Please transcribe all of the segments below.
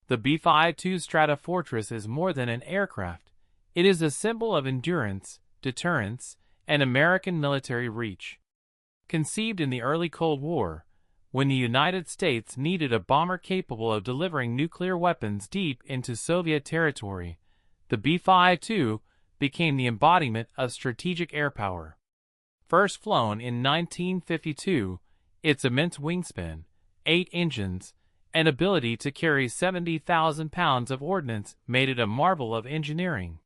The B-52 Stratofortress is more than an aircraft. It is a symbol of endurance, deterrence, and American military reach. Conceived in the early Cold War, when the United States needed a bomber capable of delivering nuclear weapons deep into Soviet territory, the B-52 became the embodiment of strategic air power. First flown in 1952, its immense wingspan, 8 engines, and ability to carry 70,000 pounds of ordnance made it a marvel of engineering.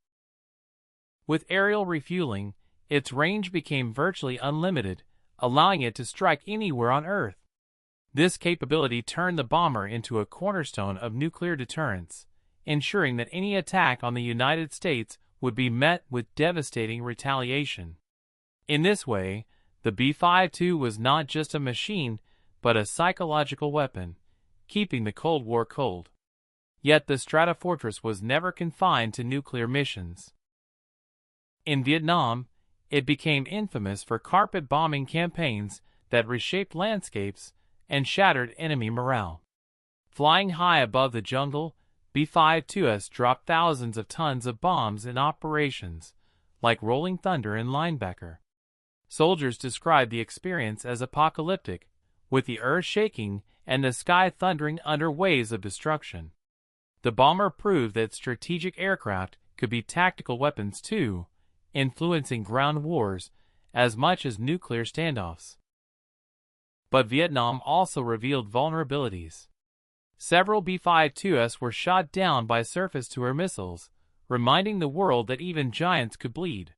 With aerial refueling, its range became virtually unlimited, allowing it to strike anywhere on Earth. This capability turned the bomber into a cornerstone of nuclear deterrence, ensuring that any attack on the United States would be met with devastating retaliation. In this way, the B-52 was not just a machine, but a psychological weapon, keeping the Cold War cold. Yet the Stratofortress was never confined to nuclear missions. In Vietnam, it became infamous for carpet bombing campaigns that reshaped landscapes and shattered enemy morale. Flying high above the jungle, B-52s dropped thousands of tons of bombs in operations, like Rolling Thunder and Linebacker. Soldiers described the experience as apocalyptic, with the earth shaking and the sky thundering under waves of destruction. The bomber proved that strategic aircraft could be tactical weapons too, influencing ground wars as much as nuclear standoffs. But Vietnam also revealed vulnerabilities. Several B-52s were shot down by surface-to-air missiles, reminding the world that even giants could bleed.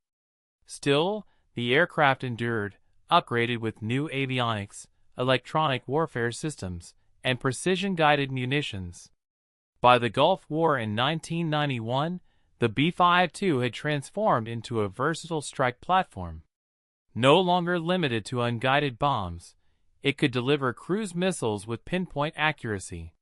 Still, the aircraft endured, upgraded with new avionics, electronic warfare systems, and precision-guided munitions. By the Gulf War in 1991, the B-52 had transformed into a versatile strike platform. No longer limited to unguided bombs, it could deliver cruise missiles with pinpoint accuracy.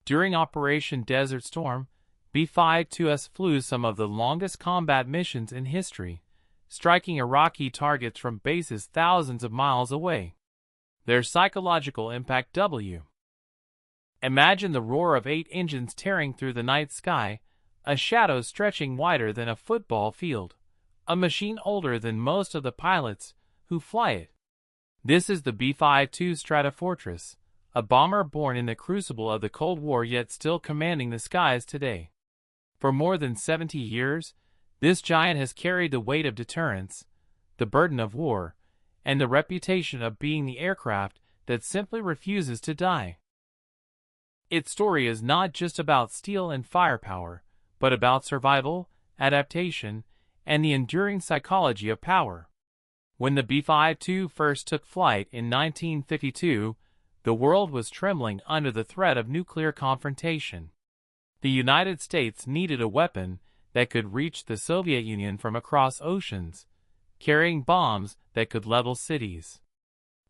During Operation Desert Storm, B-52s flew some of the longest combat missions in history, striking Iraqi targets from bases thousands of miles away. Their psychological impact W. Imagine the roar of 8 engines tearing through the night sky, a shadow stretching wider than a football field, a machine older than most of the pilots who fly it. This is the B-52 Stratofortress, a bomber born in the crucible of the Cold War yet still commanding the skies today. For more than 70 years, this giant has carried the weight of deterrence, the burden of war, and the reputation of being the aircraft that simply refuses to die. Its story is not just about steel and firepower, but about survival, adaptation, and the enduring psychology of power. When the B-52 first took flight in 1952, the world was trembling under the threat of nuclear confrontation. The United States needed a weapon that could reach the Soviet Union from across oceans, carrying bombs that could level cities.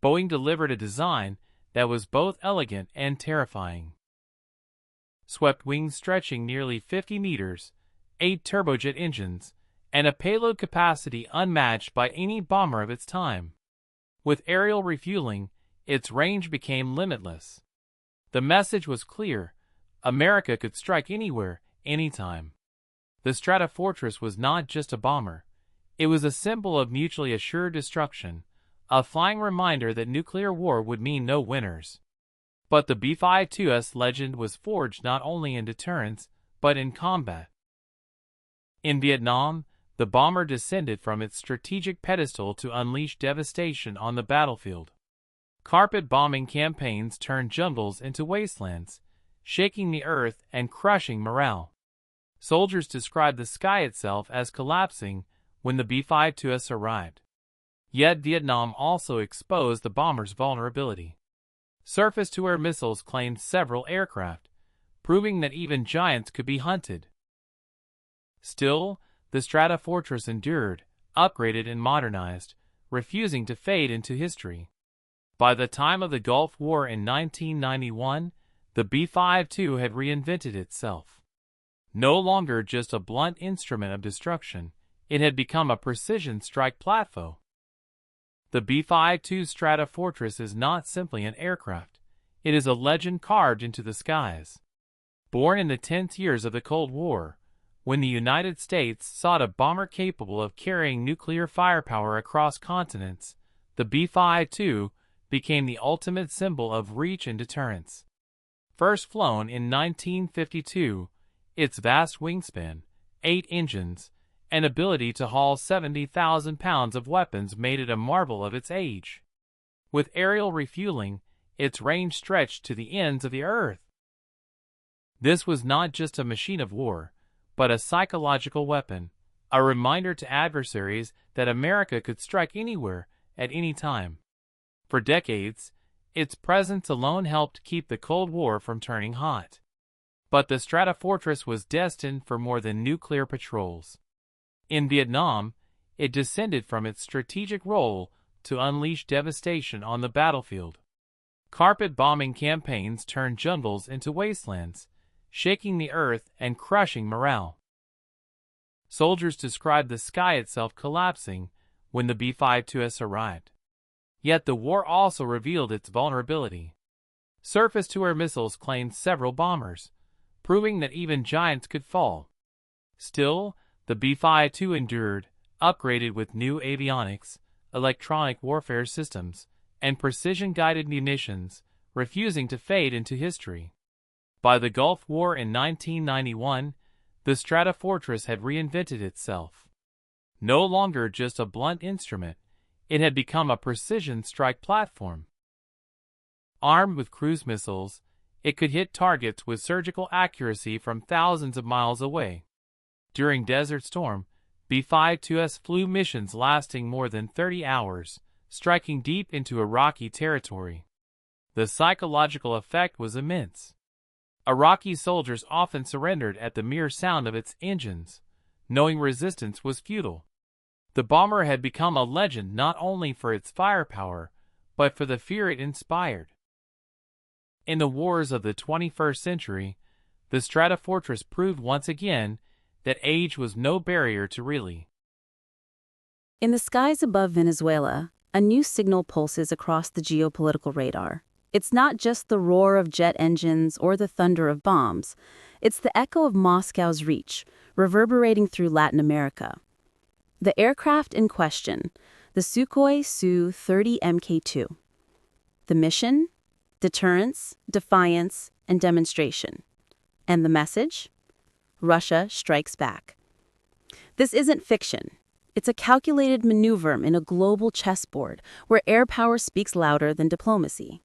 Boeing delivered a design that was both elegant and terrifying. Swept wings stretching nearly 50 meters, 8 turbojet engines, and a payload capacity unmatched by any bomber of its time. With aerial refueling, its range became limitless. The message was clear: America could strike anywhere, anytime. The Stratofortress was not just a bomber. It was a symbol of mutually assured destruction, a flying reminder that nuclear war would mean no winners. But the B-52's legend was forged not only in deterrence, but in combat. In Vietnam, the bomber descended from its strategic pedestal to unleash devastation on the battlefield. Carpet bombing campaigns turned jungles into wastelands, shaking the earth and crushing morale. Soldiers described the sky itself as collapsing when the B-52s arrived. Yet Vietnam also exposed the bomber's vulnerability. Surface-to-air missiles claimed several aircraft, proving that even giants could be hunted. Still, the Stratofortress endured, upgraded and modernized, refusing to fade into history. By the time of the Gulf War in 1991, the B-52 had reinvented itself. No longer just a blunt instrument of destruction, it had become a precision strike platform. The B-52 Stratofortress is not simply an aircraft, it is a legend carved into the skies. Born in the tense years of the Cold War, when the United States sought a bomber capable of carrying nuclear firepower across continents, the B-52 became the ultimate symbol of reach and deterrence. First flown in 1952, its vast wingspan, 8 engines, and ability to haul 70,000 pounds of weapons made it a marvel of its age. With aerial refueling, its range stretched to the ends of the earth. This was not just a machine of war, but a psychological weapon, a reminder to adversaries that America could strike anywhere, at any time. For decades, its presence alone helped keep the Cold War from turning hot. But the Stratofortress was destined for more than nuclear patrols. In Vietnam, it descended from its strategic role to unleash devastation on the battlefield. Carpet bombing campaigns turned jungles into wastelands, shaking the earth and crushing morale. Soldiers described the sky itself collapsing when the B-52s arrived. Yet the war also revealed its vulnerability. Surface-to-air missiles claimed several bombers, proving that even giants could fall. Still, the B-52 endured, upgraded with new avionics, electronic warfare systems, and precision-guided munitions, refusing to fade into history. By the Gulf War in 1991, the Stratofortress had reinvented itself. No longer just a blunt instrument, it had become a precision strike platform. Armed with cruise missiles, it could hit targets with surgical accuracy from thousands of miles away. During Desert Storm, B-52s flew missions lasting more than 30 hours, striking deep into Iraqi territory. The psychological effect was immense. Iraqi soldiers often surrendered at the mere sound of its engines, knowing resistance was futile. The bomber had become a legend not only for its firepower, but for the fear it inspired. In the wars of the 21st century, the Stratofortress proved once again that age was no barrier to really. In the skies above Venezuela, a new signal pulses across the geopolitical radar. It's not just the roar of jet engines or the thunder of bombs. It's the echo of Moscow's reach, reverberating through Latin America. The aircraft in question, the Sukhoi Su-30 Mk2. The mission? Deterrence, defiance, and demonstration. And the message? Russia strikes back. This isn't fiction. It's a calculated maneuver in a global chessboard where air power speaks louder than diplomacy.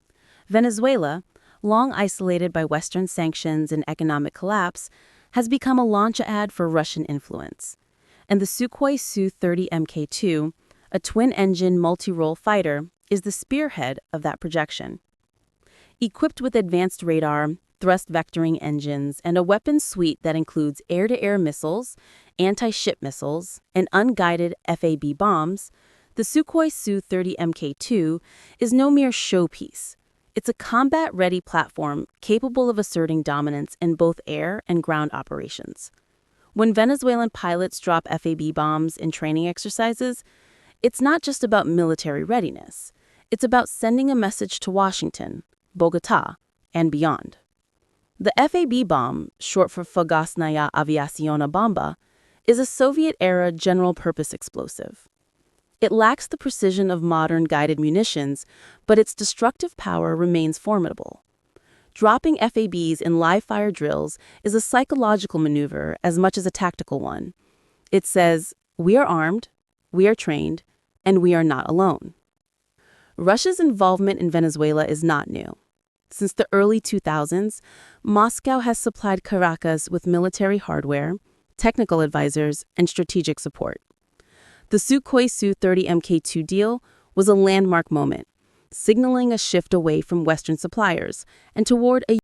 Venezuela, long isolated by Western sanctions and economic collapse, has become a launchpad for Russian influence. And the Sukhoi Su-30 Mk2, a twin-engine multi-role fighter, is the spearhead of that projection. Equipped with advanced radar, thrust vectoring engines, and a weapons suite that includes air-to-air missiles, anti-ship missiles, and unguided FAB bombs, the Sukhoi Su-30 Mk2 is no mere showpiece. It's a combat-ready platform capable of asserting dominance in both air and ground operations. When Venezuelan pilots drop FAB bombs in training exercises, it's not just about military readiness. It's about sending a message to Washington, Bogotá, and beyond. The FAB bomb, short for Fogasnaya Aviaciona Bomba, is a Soviet-era general-purpose explosive. It lacks the precision of modern guided munitions, but its destructive power remains formidable. Dropping FABs in live-fire drills is a psychological maneuver as much as a tactical one. It says, we are armed, we are trained, and we are not alone. Russia's involvement in Venezuela is not new. Since the early 2000s, Moscow has supplied Caracas with military hardware, technical advisors, and strategic support. The Sukhoi Su-30 Mk2 deal was a landmark moment, signaling a shift away from Western suppliers and toward a